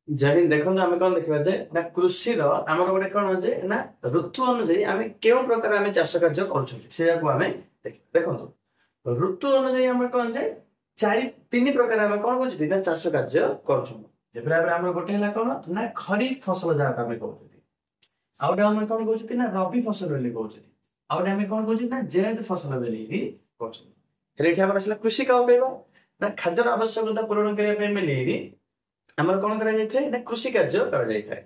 जय हिंद। देखो आम कौन देखा ना कृषि आम गोटे कौन जे ना ऋतु अनुजाई आम क्यों प्रकार आम चाष कार्य करें देखो ऋतु अनुजाई आम कौन जे चार तीन प्रकार आम कौन कर चाष कार्य कर गोटे है कौन ना खरीफ फसल जहाँ आम कहते आउटे आम कौन कहते ना रबी फसल बोली कहते आउटे आम कौन कहते ना जैद फसल बोली कहते कृषि कौन कहवा ना खाद्यर आवश्यकता पूरण करने मिले आमर कौन ना कृषि कार्य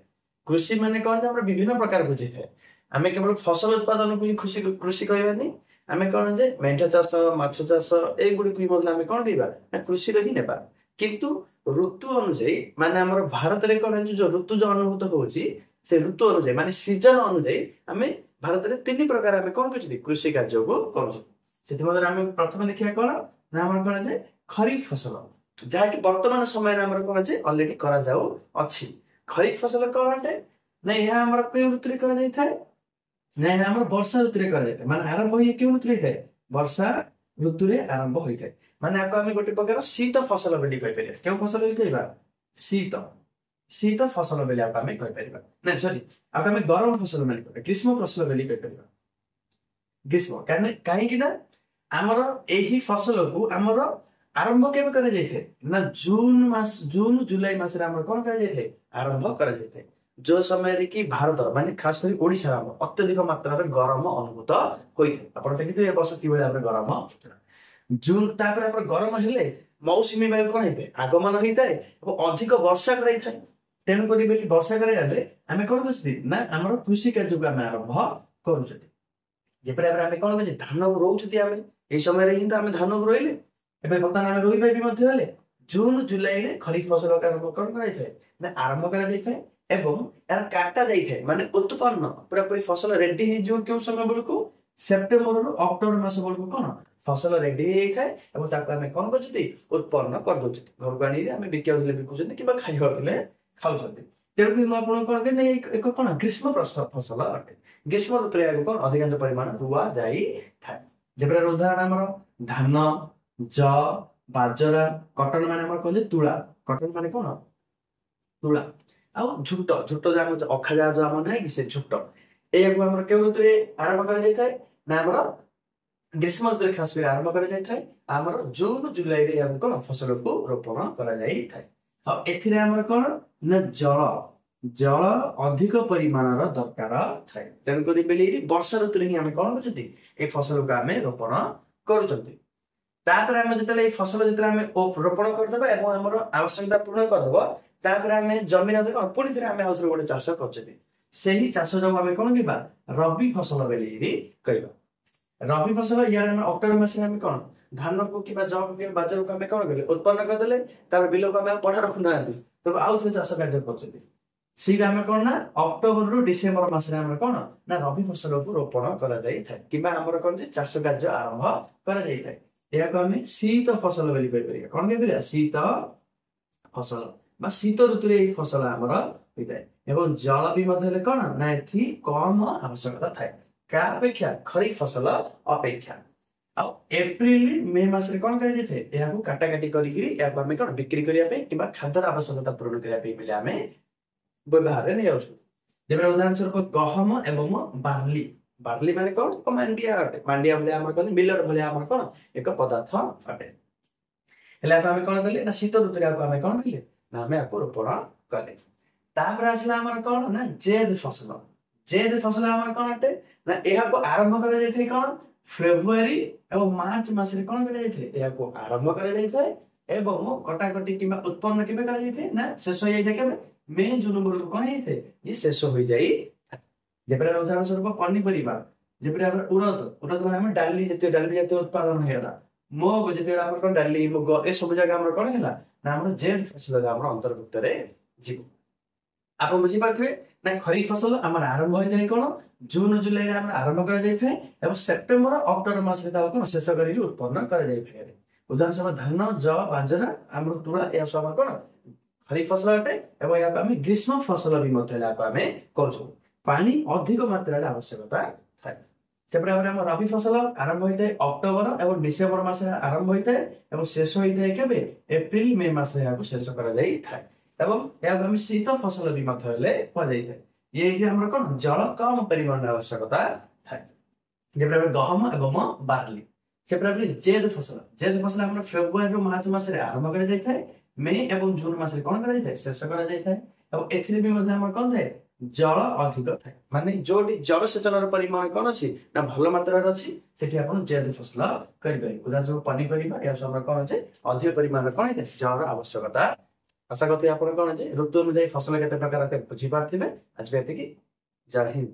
कृषि माने कौन जे विभिन्न प्रकार बुझी थाए आम केवल फसल उत्पादन को ही कृषि कृषि कहबानी आम कौन जे मेढा चाष माछ चाष एगुड़ी को आम कौन कहवा ना कृषि ही नेबा किंतु ऋतु अनुजाई माने आमर भारत रे कौन जो ऋतु जो अनुभूत होची से ऋतु अनुजाई माने सीजन अनुजाई आम भारत रे तीन प्रकार आम कौन कर कृषि कार्य को कर आम प्रथम देखिए कौन ना आम कौन जे खरीफ फसल जहाँकि वर्तमान समय कौन अलरेडी करा जाऊ अच्छी खरीफ फसल कौन अटे ना यह आम क्यों ऋतु ना यह आम वर्षा ऋतु माने आरंभ हुए क्यों ऋतु होता है वर्षा ऋतु आरंभ होता है माने आपको आम गोटे प्रकार शीत फसल बोली कहीपर क्यों फसल बोली कहवा शीत शीत फसल बोली आम कहीपर ना सॉरी आम गरम फसल बोली ग्रीष्म फसल बोली कहीपर ग्रीष्म कहीं आमर यही फसल को आमर आरंभ केवे करे जाइथे ना जून जुलाई मासरे आमर कोन करे जाइथे आरंभ करे जाइथे जो समय रे कि भारत माने खास करी ओडिसा रा अत्यधिक मात्रा रे गरम अनुभूत होइथे आपण देखिथे ए वर्ष कि बेला गरम जून तापर आमर गरम हेले मौसमी वायु कोन हेते आगमन होइताय और अधिक वर्षा कराई थाय तेन करी बेली वर्षा करे गले आमे कोन करछथि ना आमर कृषि कार्य को आमे आरंभ करूछथि जेपरे आमे कोन करछथि धान रोउछथि आमे ए समय रे हिंदा आमे धान रोइले एबे बर्तमान आमे रोई पाइबी मध्य हेले जून जुलाई रे खरीफ फसल आरंभ कोन कराई थाय ना आरंभ करा जाई थाय एवं यार काटा जाई थाय माने उत्पन्न पूरा पूरी फसल रेडी हे जो क्यों समय बेलको सेप्टेम्बर रो अक्टोबर मास बेलको कोन फसल रेडी हे थाय एवं ताको आमे कोन करछथि उत्पन्न कर दोछथि घर गाणी रे आमे बिक्याउले बिकुछथि किबा खाइबाउले खाउछथि तेरु कि आपण कोन के नै एक कोन ग्रीष्म फसल अटे ग्रीष्म ऋतु रे कोन अधिकांश परिमाण रुआ जाई थाय जेबरा उदाहरण हमर धान ज बाजरा कटन माने हमर कहले तुला कटन माने कोन तुला आ झुट झुट जाम अखा जा हम नै कि से झुट एगो हमर केउ ऋतु रे आरंभ कर जाय थाय ना हमर ग्रीष्म ऋतु रे खास कर आरंभ कर जाय थाय हमर जून जुलाई रे हम कोन फसल को रोपण कर जाय थाय आ एथिरे हमर कोन ना जल अधिक परिमाण रो दरकार थाय तेन करी बेली वर्षा ऋतु रे ही हम कोन करछथि ए फसल को हम रोपण करूछथि तापर हम जतले फसल जतले हम रोपण करदबा एवं हमर आवश्यकता पूर्ण करदबा तापर हम जमीन असे पुणी थे हम हाउस गोटे चाष करछथि सेही चाष जो हम कोन किबा रबी फसल बेली कहबा रबी फसल या हम अक्टोबर मास में हम कोन धान को किबा जब के बाजार को हम कोन करले उत्पन्न कर देले तापर बिलो को हम पढ़ा रखु ना तो आउ थे चाष कार्य करछथि सीधा हम कोन ना अक्टोबर रो डिसेंबर मास में हम कोन ना रबी फसल को रोपण करा जाई थाय किबा हमर कोन जे चाष कार्य आरंभ करा जाई थाय या को हमें शीत फसल बोली कहि परिया कोन कहबिरा शीत फसल बा शीत ऋतु रे फसल हमर होइताय एवं जल भी मध्यले कोन ना एथि कम आवश्यकता थाय का अपेक्षा खरीफ फसल अपेक्षा आ अप्रैल मे मास रे कोन करै थे या को काटा काटी करी कि या को हमें कोन बिक्री करिया पे किबा खाद्य आवश्यकता पूर्ण करिया पे मिले हमें व्यवहार रे नै आउछु जेबरा उदाहरण स्वरूप गहम एवं बार्ली बार्ली माने कोन मांडिया अटे मांडिया भले हमर कोन मिलर भले हमर कोन एक पदार्थ अटे हेला तो हम कोन दले ना शीत ऋतु रे हम कोन कले ना हम आपको रोपण कले तापर आसला हमर कोन ना जैद फसल हमर कोन अटे ना एहा को आरंभ कर जाय थे कोन फेब्रुआरी एवं मार्च मास रे कोन कर जाय थे एहा को आरंभ कर जाय थे एवं कटाकटी किबा उत्पन्न केबे कर जाय थे ना शेष हो जाय थे केबे मे जून बेल कोन हे थे ये शेष हो जाई जेपरे उदाहरण स्वरूप पनीपरिबा जेपरे हम उड़द माने हम डाली जते उत्पादन हेला मग जते हमर कोन डाली मग ए सब जगह हमर कोन हेला ना हमर जैद फसल हमर अंतर्भुक्त रे जीव आप बुझी पाथवे ना खरीफ फसल हमर आरंभ होय जाय कोन जून जुलाई रे हमर आरंभ कर जाय थाय एवं सेप्टेम्बर अक्टोबर मास रे ता कोन शेष करी उत्पन्न कर जाय थाय उदाहरण स्वरूप धान ज बाजरा हमर तुला ए सब कोन खरीफ फसल अटे एवं या हम ग्रीष्म फसल भी मते ला को हम करछु पानी अधिक मात्रा रे आवश्यकता थाय सेपरे हम रबी फसल आरंभ होइते अक्टोबर एवं डिसेंबर मास रे आरंभ होइते एवं शेष होइते केबे अप्रैल मे मास रे याको शेष करा जाई थाय ଏବଂ ଏହାକୁ ଆମେ ଶୀତ ଫସଲ ବି ମଧ୍ୟ ହେଲେ କୁହାଯାଇଥାଏ। ଇଏ ଆମର କଣ ଜଳ କମ ପରିମାଣର ଆବଶ୍ୟକତା ଥାଏ। ଯେପରି ଗହମ ଏବଂ ବାର୍ଲି, ସେପରି ଜେଦ ଫସଲ ଆମର ଫେବୃଆରୀରୁ ମାର୍ଚ୍ଚ ମାସରେ ଆରମ୍ଭ କରାଯାଇଥାଏ, ମେ ଏବଂ ଜୁନ ମାସରେ କଣ କରାଯାଇଥାଏ ଶେଷ କରାଯାଇଥାଏ। ଏବଂ ଏଥିରେ ବି ମଧ୍ୟ ଆମର କଣ ଥାଏ ଜଳ ଅଧିକ ଥାଏ, ମାନେ ଯୋଉଠି ଜଳସେଚନର ପରିମାଣ କଣ ଅଛି ନା ଭଲ ମାତ୍ରାରେ ଅଛି, ସେଠି ଆପଣ ଜେଦ ଫସଲ କରିପାରିବେ। ଯାହା ସବୁ ପନିପରିବା ଏହା ସବୁ ଆମର କଣ ଅଛି ଅଧିକ ପରିମାଣରେ କଣ ହେଇଥାଏ ଜଳର ଆବଶ୍ୟକତା। ଆଶା କରୁଥିବେ ଆପଣ କଣ ଯେ ଋତୁ ଅନୁଯାୟୀ ଫସଲ କେତେ ପ୍ରକାର ବୁଝିପାରୁଥିବେ। ଆଜି ଏତିକି, ଜୟ ହିନ୍ଦ।